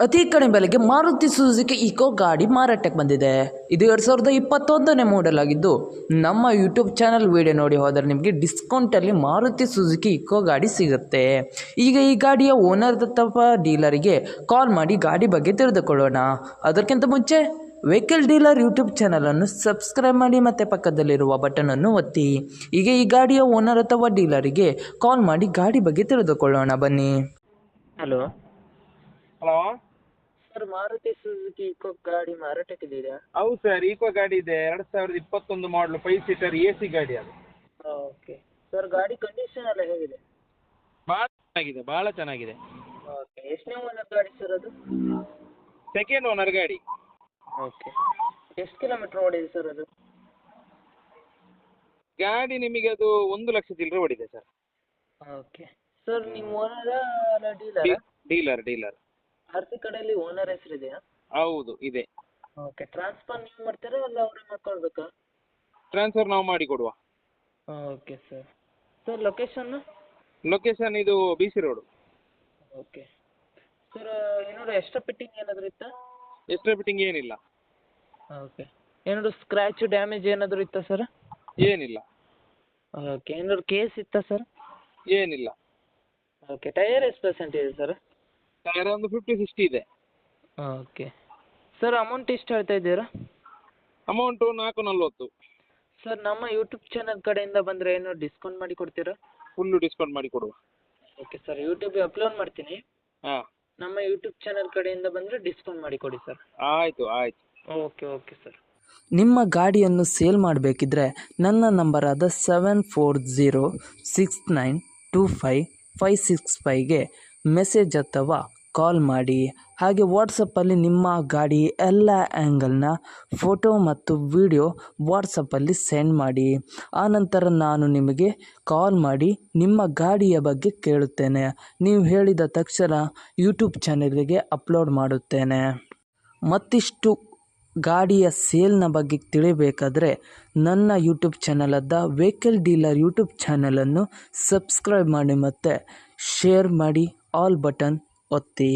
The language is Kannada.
ಅತಿ ಕಡಿಮೆ ಬೆಲೆಗೆ ಮಾರುತಿ ಸುಜುಕಿ ಇಕೋ ಗಾಡಿ ಮಾರಾಟಕ್ಕೆ ಬಂದಿದೆ. ಇದು 2021ನೇ ಮಾಡೆಲ್ ಆಗಿದ್ದು, ನಮ್ಮ ಯೂಟ್ಯೂಬ್ ಚಾನಲ್ ವಿಡಿಯೋ ನೋಡಿ ಹೋದರೆ ನಿಮಗೆ ಡಿಸ್ಕೌಂಟಲ್ಲಿ ಮಾರುತಿ ಸುಜುಕಿ ಇಕೋ ಗಾಡಿ ಸಿಗುತ್ತೆ. ಈಗ ಈ ಗಾಡಿಯ ಓನರ್ ಅಥವಾ ಡೀಲರಿಗೆ ಕಾಲ್ ಮಾಡಿ ಗಾಡಿ ಬಗ್ಗೆ ತಿಳಿದುಕೊಳ್ಳೋಣ. ಅದಕ್ಕಿಂತ ಮುಂಚೆ ವೆಹಿಕಲ್ ಡೀಲರ್ ಯೂಟ್ಯೂಬ್ ಚಾನಲನ್ನು ಸಬ್ಸ್ಕ್ರೈಬ್ ಮಾಡಿ ಮತ್ತು ಪಕ್ಕದಲ್ಲಿರುವ ಬಟನನ್ನು ಒತ್ತಿ. ಈಗ ಈ ಗಾಡಿಯ ಓನರ್ ಅಥವಾ ಡೀಲರಿಗೆ ಕಾಲ್ ಮಾಡಿ ಗಾಡಿ ಬಗ್ಗೆ ತಿಳಿದುಕೊಳ್ಳೋಣ ಬನ್ನಿ. Hello hello sir, Maruti Suzuki eco ಗಾಡಿ ಮಾರಾಟಕ್ಕಿದೆಯಾ? ಹೌದು ಸರ್, ಈಕೋ ಗಾಡಿ ಇದೆ. 2021 ಮಾಡಲು 5 ಸೀಟರ್ AC ಗಾಡಿ ಅದು. ಓಕೆ ಸರ್, ಗಾಡಿ ಕಂಡೀಷನ್ ಎಲ್ಲ ಹೇಗಿದೆ? ಭಾಳ ಚೆನ್ನಾಗಿದೆ. ಓಕೆ, ಎಷ್ಟನೇ ಓನರ್ ಗಾಡಿ ಸರ್ ಅದು? ಸೆಕೆಂಡ್ ಓನರ್ ಗಾಡಿ. ಓಕೆ, ಎಷ್ಟು ಕಿಲೋಮೀಟ್ರ್ ಓಡಿದೆ ಸರ್ ಅದು? ಗಾಡಿ ನಿಮಗೆ ಅದು 1 ಲಕ್ಷ ಚಿಲ್ಲರೆ ಓಡಿದೆ ಸರ್. ಓಕೆ ಸರ್, ನಿಮ್ಮ ಓನರ ಅಲ್ಲ ಡೀಲರಾ? ಡೀಲರ್. ಆರ್ತಿ ಕಡೆಯಲ್ಲಿ ಓನರ್ ಹೆಸರಿದೆಯಾ? ಹೌದು ಇದೆ. ಓಕೆ, ಟ್ರಾನ್ಸ್ಫರ್ ನೀವು ಮಾಡ್ತೀರಾ ಅಲ್ಲ ಅವರೇ ಮಾಡ್ಕೊಳ್ಬೇಕಾ? ಟ್ರಾನ್ಸ್ಫರ್ ನಾವು ಮಾಡಿ ಕೊಡುವ. Okay sir. ಸರ್, ಲೊಕೇಶನ್ ಇದು BC ರೋಡು. ಓಕೆ ಸರ್, ಏನಾದ್ರು ಎಕ್ಸ್ಟ್ರಾ ಫಿಟ್ಟಿಂಗ್ ಏನಾದರೂ ಇತ್ತಾ? ಎಕ್ಸ್ಟ್ರಾ ಫಿಟ್ಟಿಂಗ್ ಏನಿಲ್ಲ. ಓಕೆ, ಏನಾದ್ರು ಸ್ಕ್ರ್ಯಾಚ್ ಡ್ಯಾಮೇಜ್ ಏನಾದರೂ ಇತ್ತಾ ಸರ್? ಏನಿಲ್ಲ. ಓಕೆ, ಏನಾದ್ರು ಕೇಸ್ ಇತ್ತಾ ಸರ್? ಏನಿಲ್ಲ. ಓಕೆ, ಟೈರ್ ಎಷ್ಟು ಪರ್ಸೆಂಟ್ ಇದೆ ಸರ್? ಟೈರ್ ಒಂದು 50-60 ಇದೆ. ಓಕೆ ಸರ್, ಅಮೌಂಟ್ ಎಷ್ಟು ಹೇಳ್ತಾ ಇದ್ದೀರಾ? ಅಮೌಂಟು 440. ಸರ್, ನಮ್ಮ ಯೂಟ್ಯೂಬ್ ಚಾನಲ್ ಕಡೆಯಿಂದ ಬಂದರೆ ಏನೋ ಡಿಸ್ಕೌಂಟ್ ಮಾಡಿ ಕೊಡ್ತೀರಾ? ಫುಲ್ಲು ಡಿಸ್ಕೌಂಟ್ ಮಾಡಿ ಕೊಡುವ. ಓಕೆ ಸರ್, ಯೂಟ್ಯೂಬಿಗೆ ಅಪ್ಲೋಡ್ ಮಾಡ್ತೀನಿ. ಹಾಂ, ನಮ್ಮ ಯೂಟ್ಯೂಬ್ ಚಾನಲ್ ಕಡೆಯಿಂದ ಬಂದರೆ ಡಿಸ್ಕೌಂಟ್ ಮಾಡಿ ಕೊಡಿ ಸರ್. ಆಯಿತು. Okay sir. ನಿಮ್ಮ ಗಾಡಿಯನ್ನು ಸೇಲ್ ಮಾಡಬೇಕಿದ್ರೆ ನನ್ನ ನಂಬರಾದ 7406925565ಗೆ ಮೆಸೇಜ್ ಅಥವಾ ಕಾಲ್ ಮಾಡಿ. ಹಾಗೆ ವಾಟ್ಸಪ್ಪಲ್ಲಿ ನಿಮ್ಮ ಗಾಡಿ ಎಲ್ಲ ಆ್ಯಂಗಲ್ನ ಫೋಟೋ ಮತ್ತು ವಿಡಿಯೋ ವಾಟ್ಸಪ್ಪಲ್ಲಿ ಸೆಂಡ್ ಮಾಡಿ. ಆನಂತರ ನಾನು ನಿಮಗೆ ಕಾಲ್ ಮಾಡಿ ನಿಮ್ಮ ಗಾಡಿಯ ಬಗ್ಗೆ ಕೇಳುತ್ತೇನೆ. ನೀವು ಹೇಳಿದ ತಕ್ಷಣ ಯೂಟ್ಯೂಬ್ ಚಾನಲಿಗೆ ಅಪ್ಲೋಡ್ ಮಾಡುತ್ತೇನೆ. ಮತ್ತಿಷ್ಟು ಗಾಡಿಯ ಸೇಲ್ನ ಬಗ್ಗೆ ತಿಳಿಬೇಕಾದರೆ ನನ್ನ ಯೂಟ್ಯೂಬ್ ಚಾನಲಾದ ವೆಹಿಕಲ್ ಡೀಲರ್ ಯೂಟ್ಯೂಬ್ ಚಾನಲನ್ನು ಸಬ್ಸ್ಕ್ರೈಬ್ ಮಾಡಿ ಮತ್ತು ಶೇರ್ ಮಾಡಿ, ಆಲ್ ಬಟನ್ ಒತ್ತಿ.